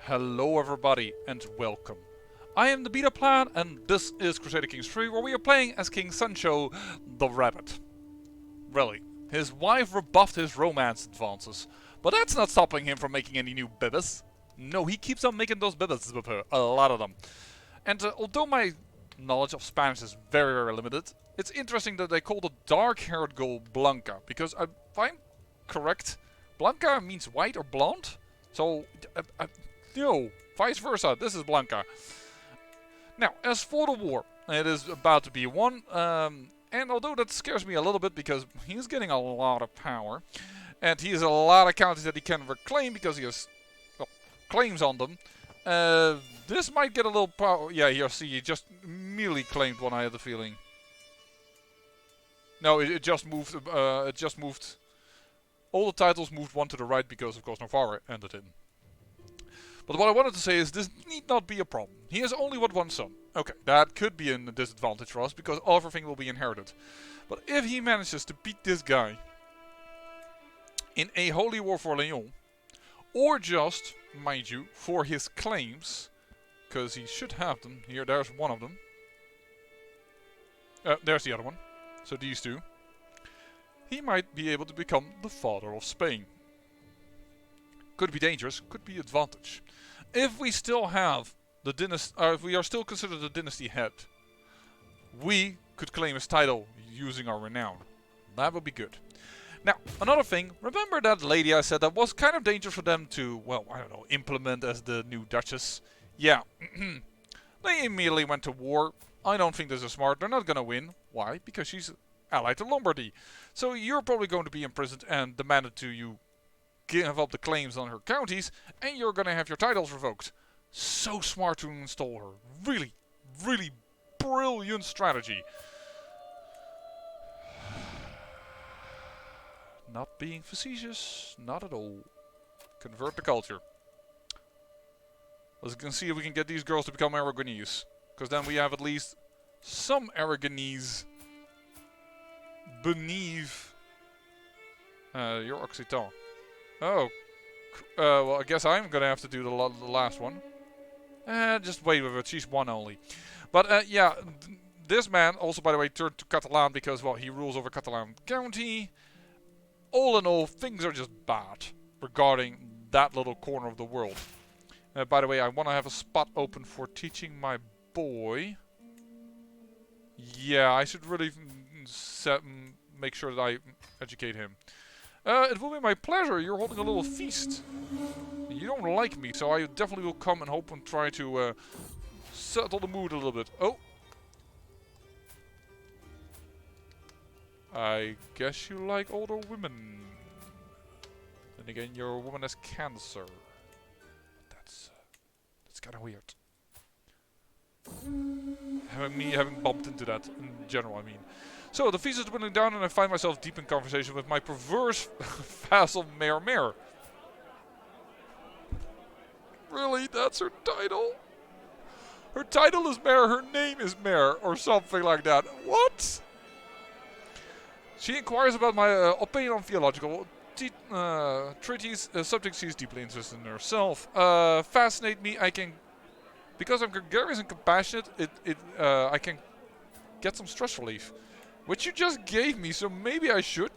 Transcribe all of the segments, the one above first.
Hello everybody and welcome. I am the Beta Plan and this is Crusader Kings 3 where we are playing as King Sancho the Rabbit. Really, his wife rebuffed his romance advances, but that's not stopping him from making any new bibis. No, he keeps on making those bibis with her, a lot of them. And although my knowledge of Spanish is very limited, it's interesting that they call the dark-haired girl Blanca, because if I'm correct, Blanca means white or blonde? So, no, vice versa, this is Blanca. Now, as for the war, it is about to be won, and although that scares me a little bit because he's getting a lot of power, and he has a lot of counties that he can reclaim because he has claims on them, this might get a little power. Yeah, here, see, he just merely claimed one, I had the feeling. No, it just moved, all the titles moved one to the right because, of course, Navarre ended in. But what I wanted to say is this need not be a problem. He has only one son. Okay, that could be a disadvantage for us because everything will be inherited. But if he manages to beat this guy in a holy war for Leon, or just, mind you, for his claims, because he should have them. Here, there's one of them. There's the other one. So these two. He might be able to become the father of Spain. Could be dangerous, could be advantage. If we still have the dynasty, if we are still considered the dynasty head, we could claim his title using our renown. That would be good. Now, another thing, remember that lady I said that was kind of dangerous for them to, well, I don't know, implement as the new Duchess? Yeah, they immediately went to war. I don't think this is smart, they're not gonna win. Why? Because she's allied to Lombardy. So you're probably going to be imprisoned and demanded to you give up the claims on her counties, and you're gonna have your titles revoked. So smart to install her. Really brilliant strategy. Not being facetious, not at all. Convert the culture. Let's see if we can get these girls to become Aragonese. Because then we have at least some Aragonese beneath your Occitan. Oh, well, I guess I'm gonna have to do the last one. Just wait with it, she's one only. But yeah, this man also, by the way, turned to Catalan because, well, he rules over Catalan County. All in all, things are just bad regarding that little corner of the world. By the way, I want to have a spot open for teaching my boy. Yeah, I should really make sure that I educate him. It will be my pleasure. You're holding a little feast. You don't like me, so I definitely will come and hope and try to settle the mood a little bit. Oh. I guess you like older women. Then again, your woman has cancer. That's kind of weird. Having bumped into that in general, I mean. So, the feast is dwindling down and I find myself deep in conversation with my perverse vassal Mayor. Really? That's her title? Her title is Mayor, her name is Mayor, or something like that. What? She inquires about my opinion on theological treaties, subjects she's deeply interested in herself. Fascinate me, I can... Because I'm gregarious and compassionate, I can get some stress relief. Which you just gave me, so maybe I should.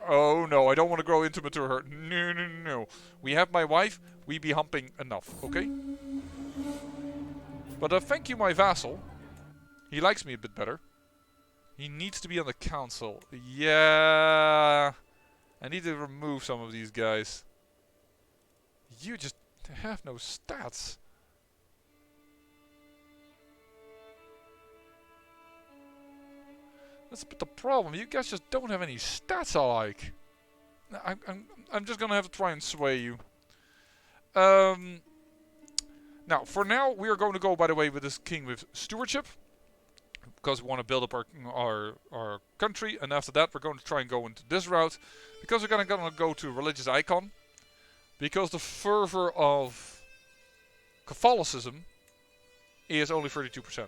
Oh no, I don't want to grow intimate to her. No. We have my wife, we be humping enough, okay? But thank you, my vassal. He likes me a bit better. He needs to be on the council. Yeah. I need to remove some of these guys. You just have no stats. That's a bit the problem. You guys just don't have any stats I like. I'm just gonna have to try and sway you. Now, for now, we are going to go, by the way, with this king with stewardship. Because we want to build up our country. And after that, we're going to try and go into this route. Because we're gonna go to religious icon. Because the fervor of Catholicism is only 32%.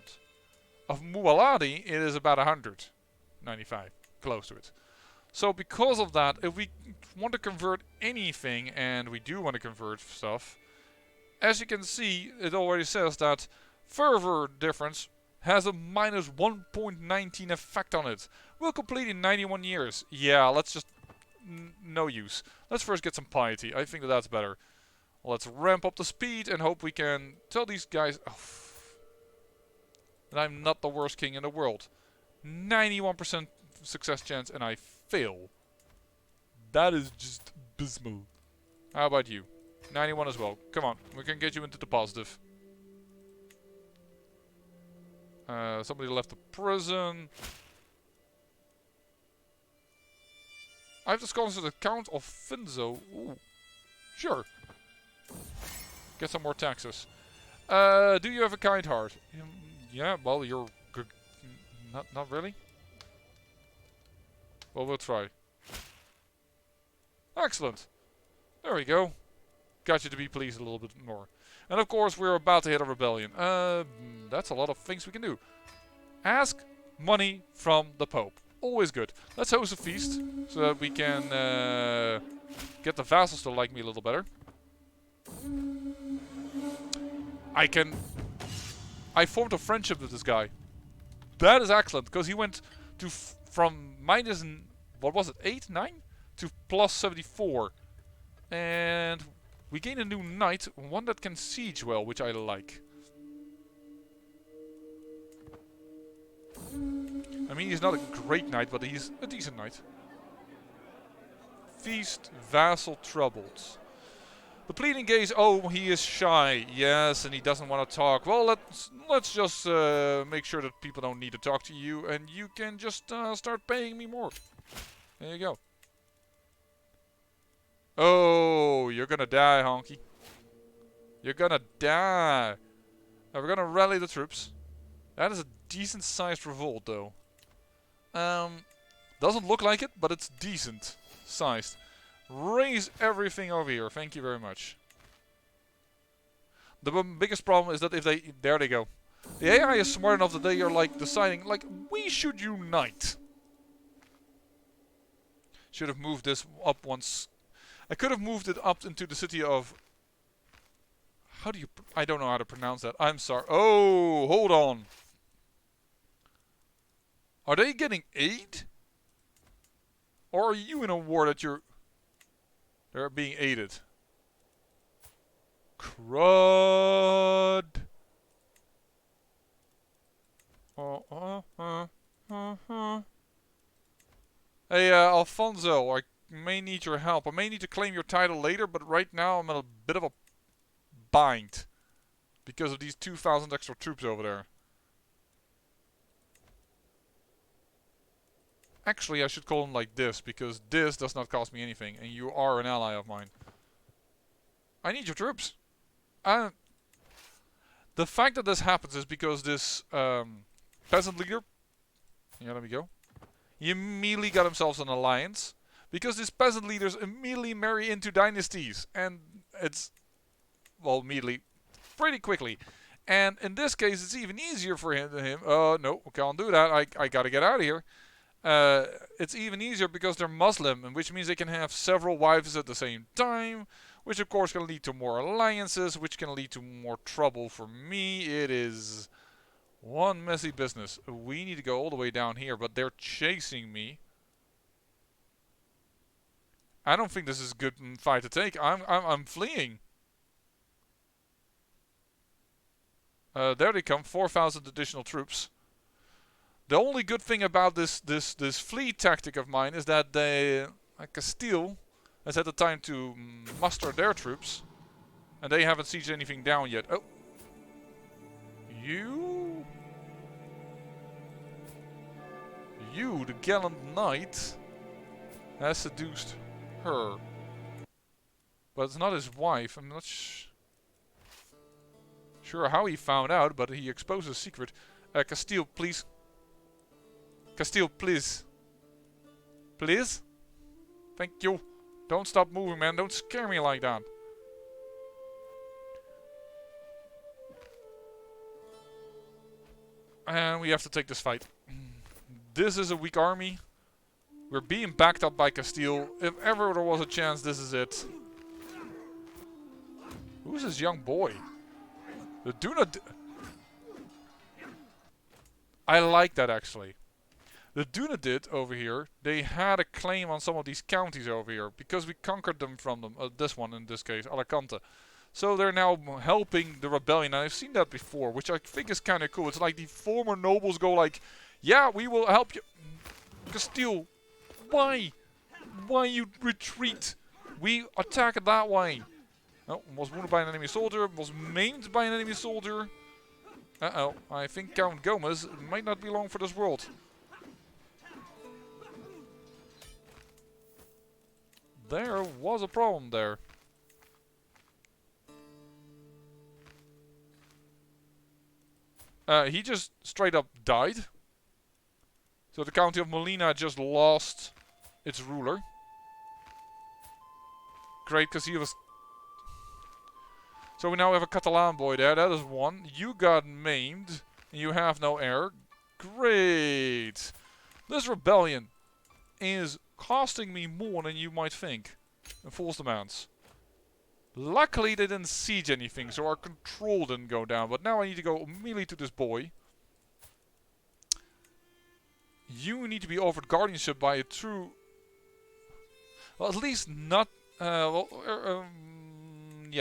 Of Mualadi, it is about 195. Close to it. So because of that, if we want to convert anything, and we do want to convert stuff, as you can see, it already says that fervor difference has a minus 1.19 effect on it. Will complete in 91 years. Yeah, let's just... no use. Let's first get some piety. I think that that's better. Let's ramp up the speed and hope we can tell these guys that I'm not the worst king in the world. 91% success chance and I fail. That is just abysmal. How about you? 91 as well. Come on, we can get you into the positive. Somebody left the prison. I've discovered the Count of Finzo. Ooh. Sure. Get some more taxes. Do you have a kind heart? Yeah, well, you're good. Not really. Well, we'll try. Excellent. There we go. Got you to be pleased a little bit more. And of course, we're about to hit a rebellion. That's a lot of things we can do. Ask money from the Pope. Always good. Let's host a feast so that we can get the vassals to like me a little better. I formed a friendship with this guy. That is excellent because he went to from minus, what was it, 8, 9 to plus 74. And we gain a new knight, one that can siege well, which I like. I mean, he's not a great knight, but he's a decent knight. Feast, vassal troubled. The pleading gaze, oh, he is shy. Yes, and he doesn't want to talk. Well, let's just make sure that people don't need to talk to you, and you can just start paying me more. There you go. Oh, you're gonna die, honky. You're gonna die. Now we're gonna rally the troops. That is a decent sized revolt, though. Doesn't look like it, but it's decent sized. Raise everything over here. Thank you very much. The biggest problem is that if they... There they go. The AI is smart enough that they are like deciding, like, we should unite. Should have moved this up once. I could have moved it up into the city of... How do you... I don't know how to pronounce that. I'm sorry. Oh, hold on. Are they getting aid? Or are you in a war that you're... They're being aided. Crud. Hey, Alfonso, I may need your help. I may need to claim your title later, but right now I'm in a bit of a bind. Because of these 2,000 extra troops over there. Actually, I should call them like this, because this does not cost me anything, and you are an ally of mine. I need your troops. The fact that this happens is because this peasant leader... Yeah, let me go. He immediately got himself an alliance, because these peasant leaders immediately marry into dynasties, and it's... Well, immediately, pretty quickly. And in this case, it's even easier for him. No, we can't do that. I gotta get out of here. It's even easier because they're Muslim, which means they can have several wives at the same time, which of course can lead to more alliances, which can lead to more trouble for me. It is one messy business. We need to go all the way down here, but they're chasing me. I don't think this is a good fight to take. I'm fleeing. There they come, 4,000 additional troops. The only good thing about this fleet tactic of mine is that Castile has had the time to muster their troops, and they haven't sieged anything down yet. Oh, you, the gallant knight, has seduced her, but it's not his wife. I'm not sure how he found out, but he exposed a secret. Castile, please. Castile, please. Please? Thank you. Don't stop moving, man. Don't scare me like that. And we have to take this fight. This is a weak army. We're being backed up by Castile. If ever there was a chance, this is it. Who's this young boy? The Duna... I like that, actually. The Dunadid over here, they had a claim on some of these counties over here. Because we conquered them from them. This one, in this case, Alicante. So they're now helping the rebellion. And I've seen that before, which I think is kind of cool. It's like the former nobles go like, yeah, we will help you. Castile, why? Why you retreat? We attack it that way. Oh, was wounded by an enemy soldier. Was maimed by an enemy soldier. Uh-oh. I think Count Gomez might not be long for this world. There was a problem there. He just straight up died. So the county of Molina just lost its ruler. Great, because he was... So we now have a Catalan boy there. That is one. You got maimed. And you have no heir. Great. This rebellion is costing me more than you might think. And false demands. Luckily they didn't siege anything, so our control didn't go down. But now I need to go immediately to this boy. You need to be offered guardianship by a true... Well, at least not... yeah,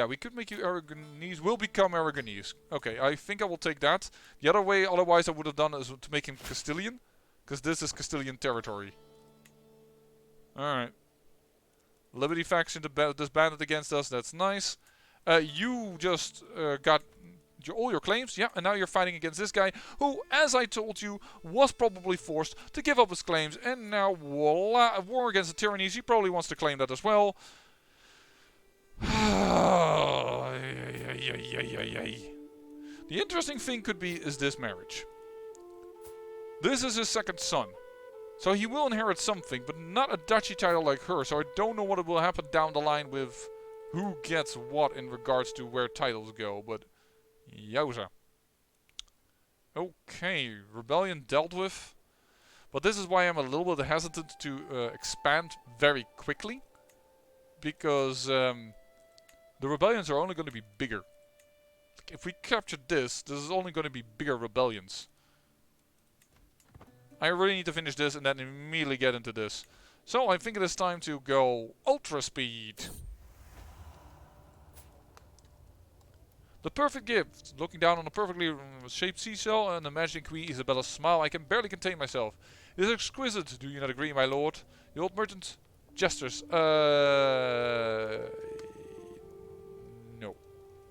we could make you Aragonese. Will become Aragonese. Okay, I think I will take that. The other way, otherwise I would have done is to make him Castilian. Because this is Castilian territory. Alright. Liberty faction disbanded against us. That's nice. You just got all your claims. Yeah, and now you're fighting against this guy. Who, as I told you, was probably forced to give up his claims. And now, voila, war against the tyrannies. He probably wants to claim that as well. The interesting thing could be is this marriage. This is his second son. So he will inherit something, but not a duchy title like her. So I don't know what will happen down the line with who gets what in regards to where titles go. But yowza. Okay, rebellion dealt with. But this is why I'm a little bit hesitant to expand very quickly. Because the rebellions are only going to be bigger. If we capture this is only going to be bigger rebellions. I really need to finish this and then immediately get into this. So I think it is time to go ultra speed. The perfect gift. Looking down on a perfectly shaped seashell and imagining Queen Isabella's smile, I can barely contain myself. It is exquisite. Do you not agree, my lord? The old merchant gestures. No.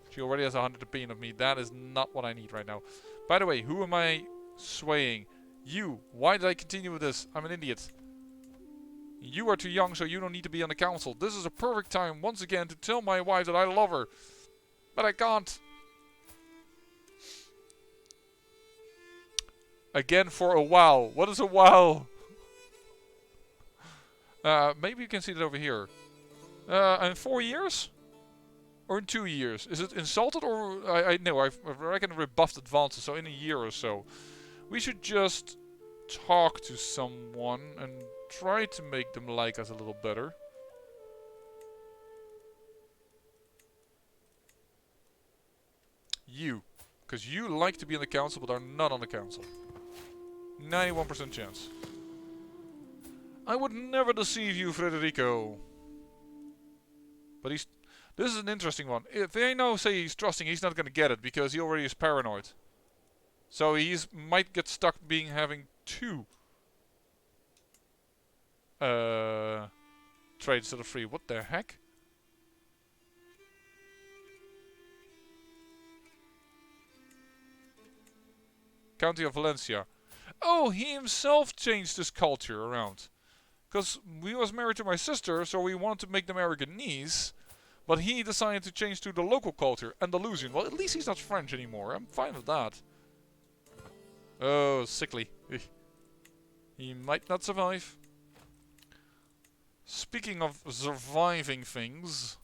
She already has 100 opinion of me. That is not what I need right now. By the way, who am I swaying? You. Why did I continue with this? I'm an idiot. You are too young, so you don't need to be on the council. This is a perfect time, once again, to tell my wife that I love her. But I can't. Again for a while. What is a while? Maybe you can see that over here. In 4 years? Or in 2 years? Is it insulted or... I reckon rebuffed advances, so in a year or so. We should just talk to someone and try to make them like us a little better. You. Because you like to be in the council but are not on the council. 91% chance. I would never deceive you, Federico. But he's... This is an interesting one. If they now say he's trusting, he's not going to get it because he already is paranoid. So he's might get stuck having 2 trades instead of 3. What the heck? County of Valencia. Oh, he himself changed his culture around. Because we was married to my sister, so we wanted to make them Aragonese. But he decided to change to the local culture, Andalusian. Well, at least he's not French anymore. I'm fine with that. Oh, sickly. He might not survive. Speaking of surviving things.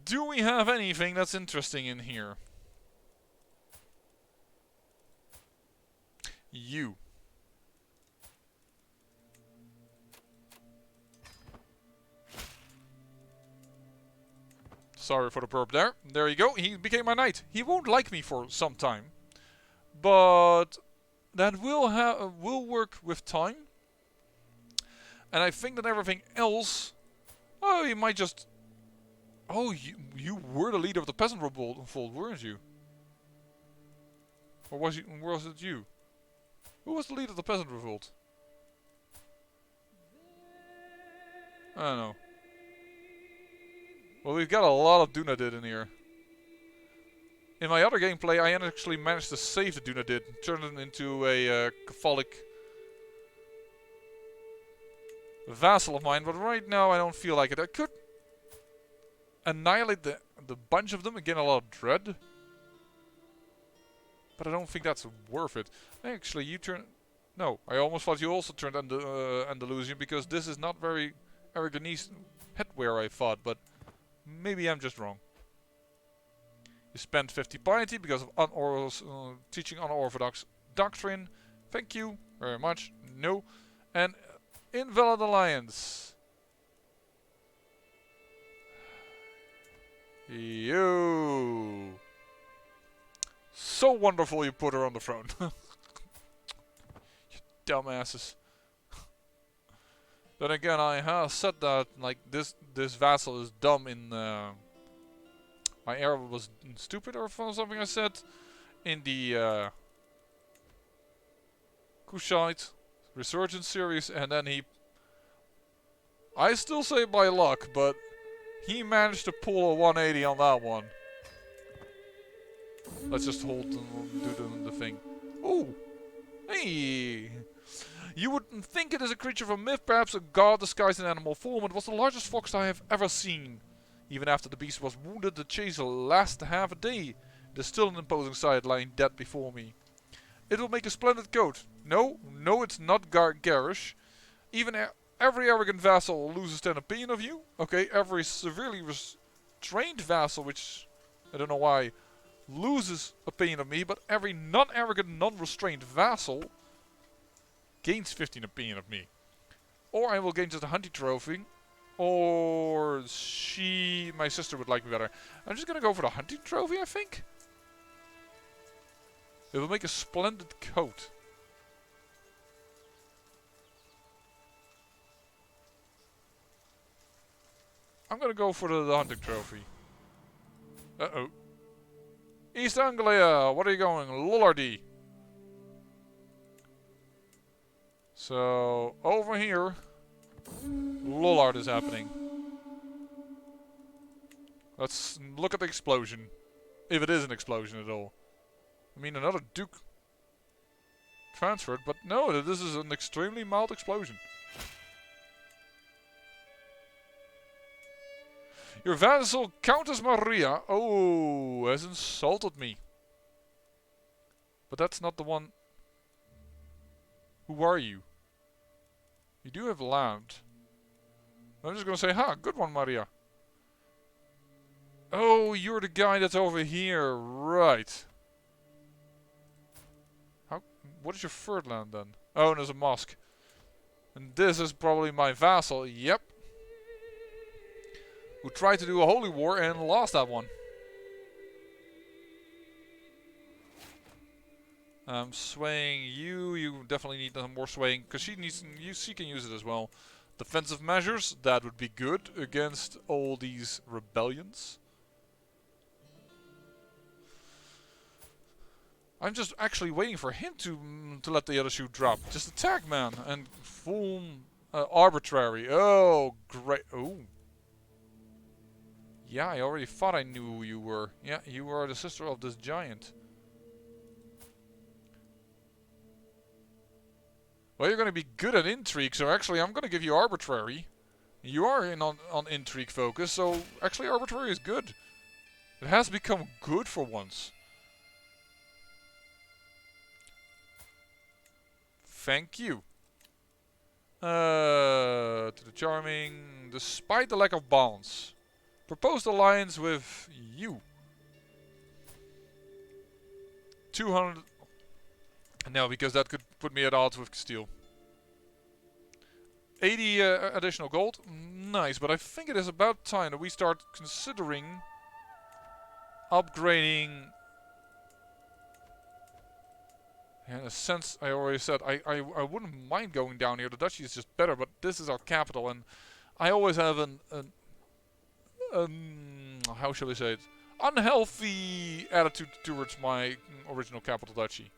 Do we have anything that's interesting in here? You. Sorry for the burp there. There you go. He became my knight. He won't like me for some time. But that will work with time. And I think that everything else... Oh, he might just... Oh, you were the leader of the peasant revolt, weren't you? Or was it you? Who was the leader of the peasant revolt? I don't know. Well, we've got a lot of Dunadid in here. In my other gameplay, I actually managed to save the Dunadid, turn it into a Catholic vassal of mine, but right now I don't feel like it. I could annihilate the bunch of them and gain a lot of dread. But I don't think that's worth it. Actually, you turn... No, I almost thought you also turned Andalusian, because this is not very Aragonese headwear, I thought, but maybe I'm just wrong. You spent 50 piety because of teaching unorthodox doctrine. Thank you very much. No. And invalid alliance. You. So wonderful you put her on the throne. You dumbasses. Then again, I have said that like this vassal is dumb in my Arab was stupid or something I said in the Kushite Resurgence series, and then I still say by luck, but he managed to pull a 180 on that one. Let's just hold and do the thing. Oh! Hey! You would think it is a creature from myth, perhaps a god disguised in animal form. It was the largest fox I have ever seen. Even after the beast was wounded, the chase will last half a day. It is still an imposing sight lying dead before me. It will make a splendid coat. No, it's not garish. Even every arrogant vassal will lose an opinion of you. Okay, every severely restrained vassal, which I don't know why, loses opinion of me, but every non-arrogant, non-restrained vassal gains 15 opinion of me. Or I will gain just a hunting trophy. Or my sister would like me better. I'm just gonna go for the hunting trophy, I think. It will make a splendid coat. I'm gonna go for the hunting trophy. Uh-oh. East Anglia, what are you going? Lollardy. So, over here, Lollard is happening. Let's look at the explosion. If it is an explosion at all. I mean, another Duke transferred, but no, this is an extremely mild explosion. Your vassal, Countess Maria, has insulted me. But that's not the one. Who are you? You do have land. I'm just gonna say, good one, Maria. Oh, you're the guy that's over here, right. What is your third land then? Oh, there's a mosque. And this is probably my vassal, yep. Who tried to do a holy war and lost that one. Swaying you definitely need more swaying, because she can use it as well. Defensive measures, that would be good against all these rebellions. I'm just actually waiting for him to let the other shoe drop. Just attack, man, and full arbitrary. Oh, great. Oh. Yeah, I already thought I knew who you were. Yeah, you are the sister of this giant. Well, you're going to be good at intrigue, so actually I'm going to give you arbitrary. You are in on intrigue focus, so actually arbitrary is good. It has become good for once. Thank you. To the charming. Despite the lack of balance, proposed alliance with you. 200. No, because that could put me at odds with Castile. 80 additional gold. Nice, but I think it is about time that we start considering upgrading. In a sense, I already said I wouldn't mind going down here. The duchy is just better, but this is our capital, and I always have how shall I say it, unhealthy attitude towards my original capital duchy.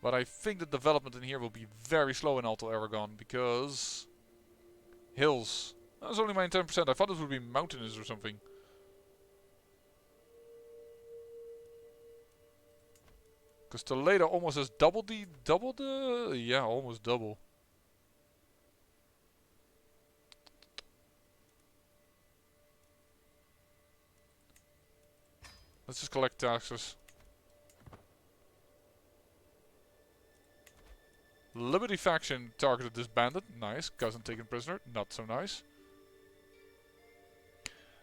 But I think the development in here will be very slow in Alto Aragon because hills. That's only my 10%. I thought it would be mountainous or something. Because Toledo almost has double the yeah, almost double. Let's just collect taxes. Liberty faction targeted this bandit. Nice. Cousin taken prisoner. Not so nice.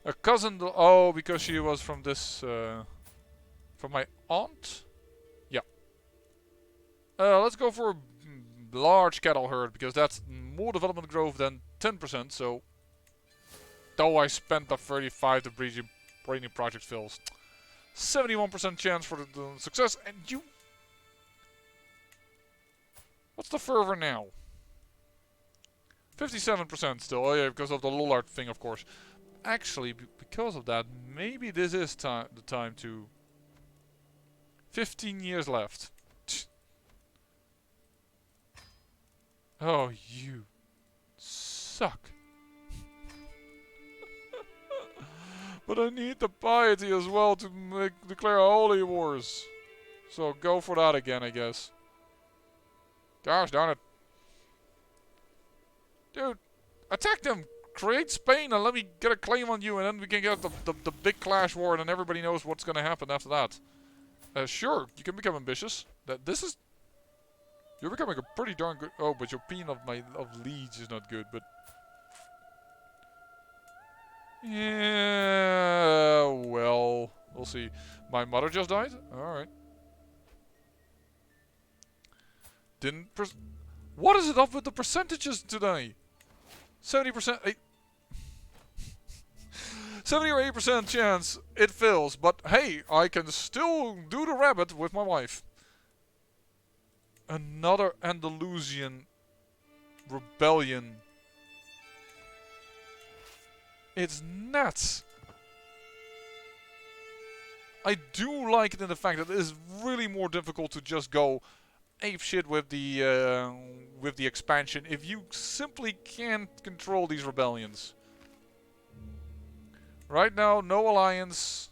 A cousin. Oh, because she was from this. From my aunt? Yeah. Let's go for a large cattle herd because that's more development growth than 10%. So. Though I spent the 35, the breeding project fails. 71% chance for the success. And you. What's the fervor now? 57% still. Oh yeah, because of the Lollard thing, of course. Actually, because of that, maybe this is the time to... 15 years left. Oh, you suck. But I need the piety as well to declare holy wars. So go for that again, I guess. Gosh darn it. Dude, attack them! Create Spain and let me get a claim on you and then we can get the big clash war and then everybody knows what's gonna happen after that. Sure, you can become ambitious. This is... You're becoming a pretty darn good... Oh, but your opinion of Leeds is not good, but... Yeah, well, we'll see. My mother just died? Alright. What is it up with the percentages today? 70%, 70 or 80% chance it fails, but hey, I can still do the rabbit with my wife. Another Andalusian rebellion. It's nuts. I do like it in the fact that it is really more difficult to just go ape shit with the expansion if you simply can't control these rebellions. Right now, no alliance,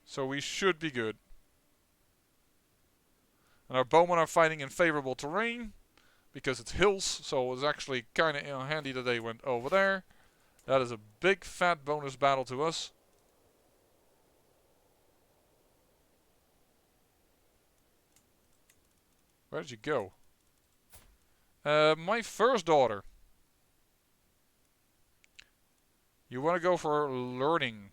so we should be good. And our bowmen are fighting in favorable terrain because it's hills, so it's actually kind of handy that they went over there. That is a big fat bonus battle to us. Where did you go? My first daughter. You want to go for learning.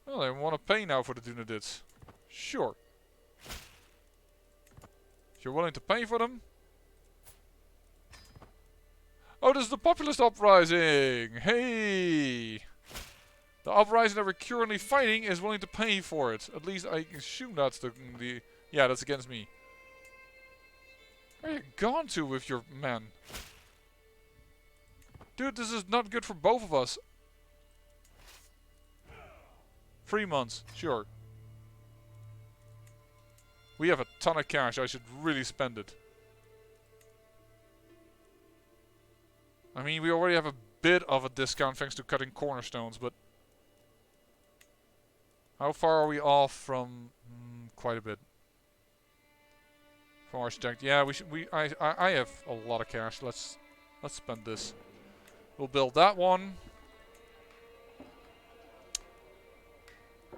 Well, they want to pay now for the Dunedits. Sure. If you're willing to pay for them. Oh, this is the populist uprising! Hey! The uprising that we're currently fighting is willing to pay for it. At least I assume that's the yeah, that's against me. Where are you gone to with your men? Dude, this is not good for both of us. 3 months, sure. We have a ton of cash, I should really spend it. I mean, we already have a bit of a discount thanks to cutting cornerstones, but... How far are we off from... quite a bit. From architect. Yeah, we should. I have a lot of cash. Let's spend this. We'll build that one.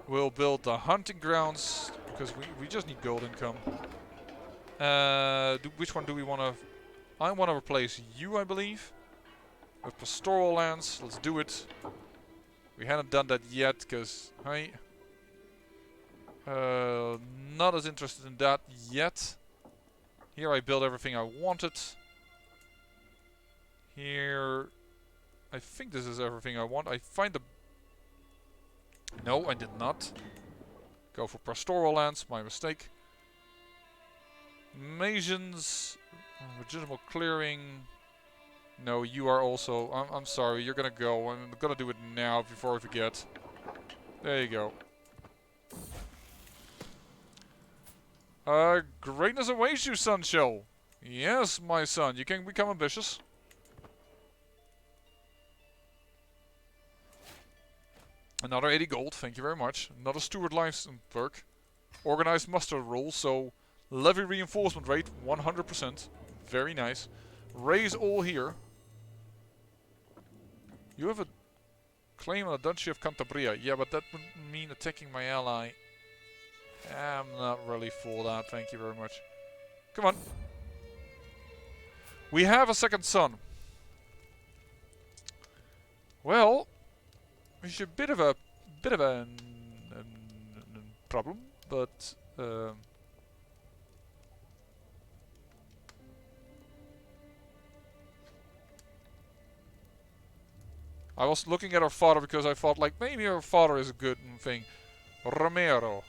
We'll build the hunting grounds because we just need gold income. Which one do we want to? I want to replace you, I believe, with pastoral lands. Let's do it. We haven't done that yet because not as interested in that yet. Here I build everything I wanted. Here I think this is everything I want. I find the... No, I did not. Go for pastoral lands, my mistake. Masons, legitimate clearing. No, you are also... I'm sorry, you're gonna go. I'm gonna do it now before I forget. There you go. Greatness awaits you, Sancho. Yes, my son, you can become ambitious. Another 80 gold, thank you very much. Another steward license perk. Organized muster rule, so levy reinforcement rate 100%. Very nice. Raise all here. You have a claim on the Duchy of Cantabria. Yeah, but that would mean attacking my ally. I'm not really for that, thank you very much. Come on. We have a second son. Well, it's a bit of a problem, but I was looking at our father because I thought like maybe our father is a good thing. Romero.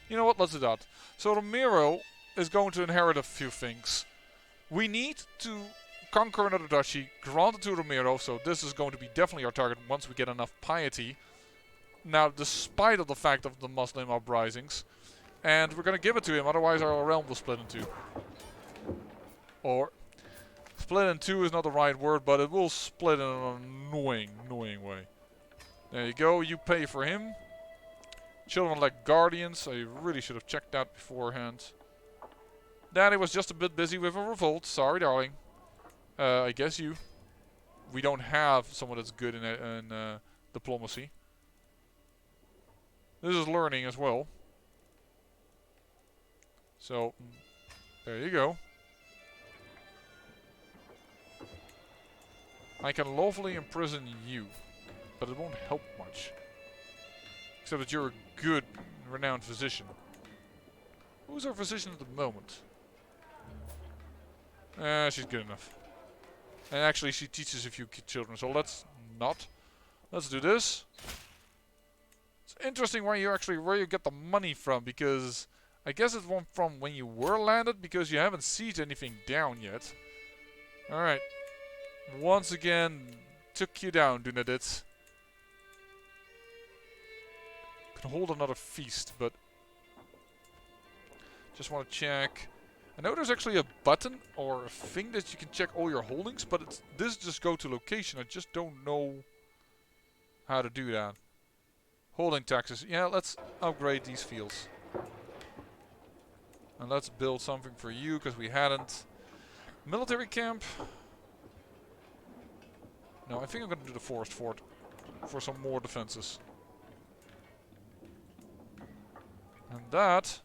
You know what? Let's do that. So Romero is going to inherit a few things. We need to conquer another duchy, grant it to Romero, so this is going to be definitely our target once we get enough piety. Now, despite of the fact of the Muslim uprisings. And we're going to give it to him, otherwise our realm will split in two. Or, split in two is not the right word, but it will split in an annoying way. There you go, you pay for him. Children like guardians, I really should have checked that beforehand. Daddy was just a bit busy with a revolt, sorry darling. I guess you. We don't have someone that's good in diplomacy. This is learning as well. So, there you go. I can lawfully imprison you, but it won't help much. Except that you're a good, renowned physician. Who's our physician at the moment? She's good enough. And actually she teaches a few children, so let's not. Let's do this. It's interesting where you get the money from, because I guess it's from when you were landed, because you haven't sieged anything down yet. Alright. Once again, took you down, Dunedit. Can hold another feast, but just want to check. I know there's actually a button or a thing that you can check all your holdings, but this just go to location. I just don't know how to do that. Holding taxes. Yeah, let's upgrade these fields. And let's build something for you, because we hadn't. Military camp. No, I think I'm going to do the forest fort for some more defenses. And that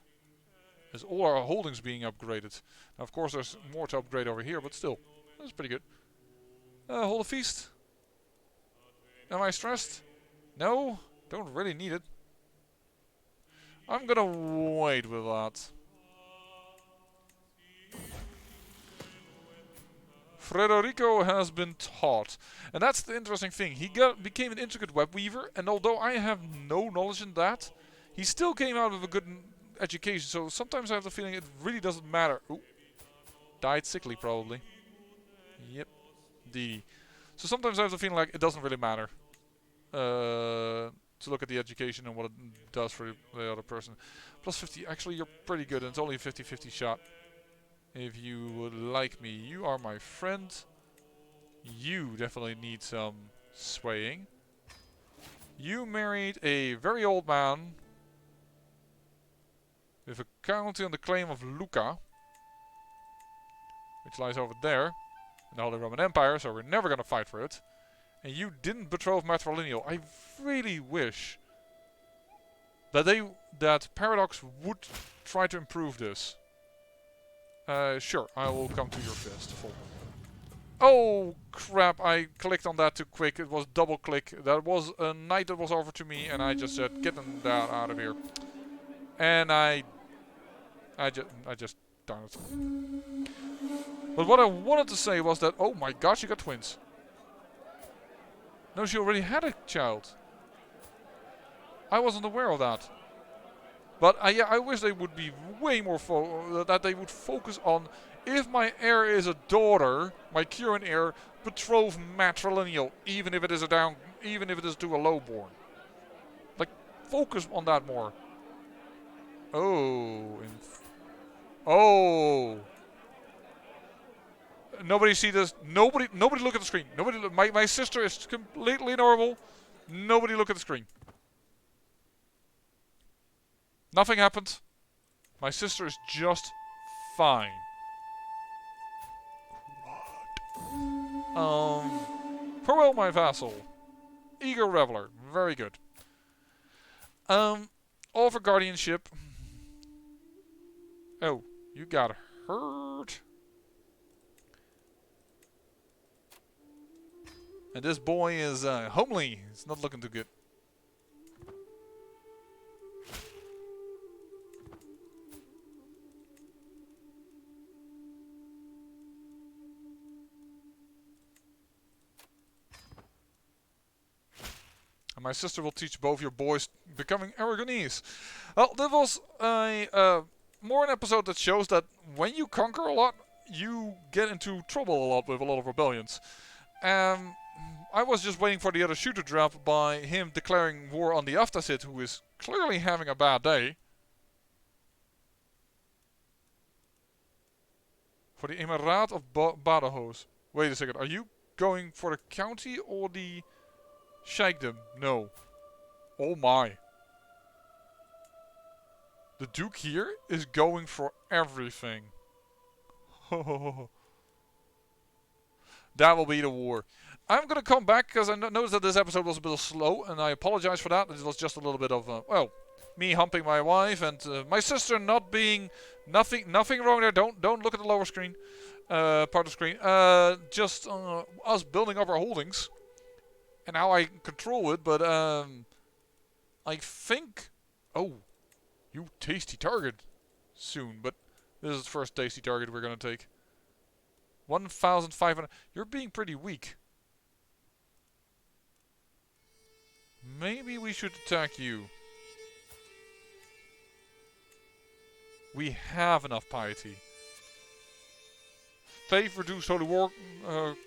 is all our holdings being upgraded. Now, of course, there's more to upgrade over here, but still, that's pretty good. Hold a feast. Am I stressed? No, don't really need it. I'm gonna wait with that. Frederico has been taught. And that's the interesting thing. He became an intricate web weaver, and although I have no knowledge in that, he still came out with a good education. So sometimes I have the feeling it really doesn't matter. Ooh. Died sickly, probably. Yep. So sometimes I have the feeling like it doesn't really matter. To look at the education and what it does for the other person. Plus 50. Actually, you're pretty good, and it's only a 50-50 shot. If you would like me, you are my friend. You definitely need some swaying. You married a very old man with a county on the claim of Lucca, which lies over there in the Holy Roman Empire, so we're never going to fight for it. And you didn't betroth matrilineal. I really wish that Paradox would try to improve this. Sure, I will come to your festival. Oh crap, I clicked on that too quick. It was double click. That was a knight that was offered to me, and I just said, get them out of here. And I just darn it. But what I wanted to say was that, oh my gosh, you got twins. No, she already had a child. I wasn't aware of that. But yeah, I wish they would be way more that they would focus on if my heir is a daughter, my current heir, betrothed matrilineal, even if it is to a lowborn. Like, focus on that more. Oh, oh. Nobody see this. Nobody look at the screen. My sister is completely normal. Nobody look at the screen. Nothing happened. My sister is just fine. Farewell, my vassal. Eager reveler. Very good. All for guardianship. Oh, you got hurt. And this boy is homely. It's not looking too good. And my sister will teach both your boys becoming Aragonese. Well, that was more an episode that shows that when you conquer a lot, you get into trouble a lot with a lot of rebellions. I was just waiting for the other shoe to drop by him declaring war on the Aftasid, who is clearly having a bad day. For the Emirat of Badajoz. Wait a second, are you going for the county or the Sheikdom? No. Oh my. The Duke here is going for everything. That will be the war. I'm going to come back because I noticed that this episode was a bit slow, and I apologize for that. It was just a little bit of, well, me humping my wife and my sister not being nothing wrong there. Don't look at the lower screen, part of the screen. Just us building up our holdings and how I control it. But I think, oh, you tasty target soon. But this is the first tasty target we're gonna take. 1,500. You're being pretty weak. Maybe we should attack you. We have enough piety. Faith reduced holy war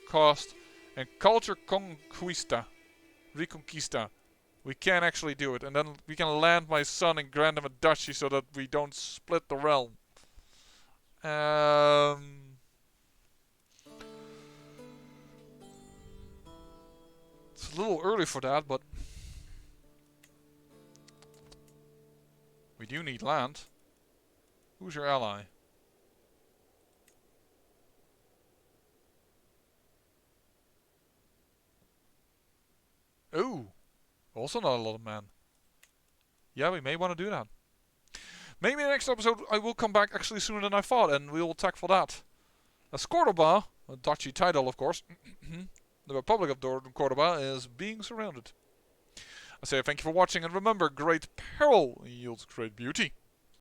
cost and culture reconquista. We can actually do it, and then we can land my son and grant him a duchy so that we don't split the realm. It's a little early for that, but we do need land. Who's your ally? Ooh, also not a lot of men. Yeah, we may want to do that. Maybe in the next episode I will come back actually sooner than I thought, and we will attack for that. As Cordoba, a duchy title of course, the Republic of Cordoba is being surrounded. I say thank you for watching, and remember, great peril yields great beauty.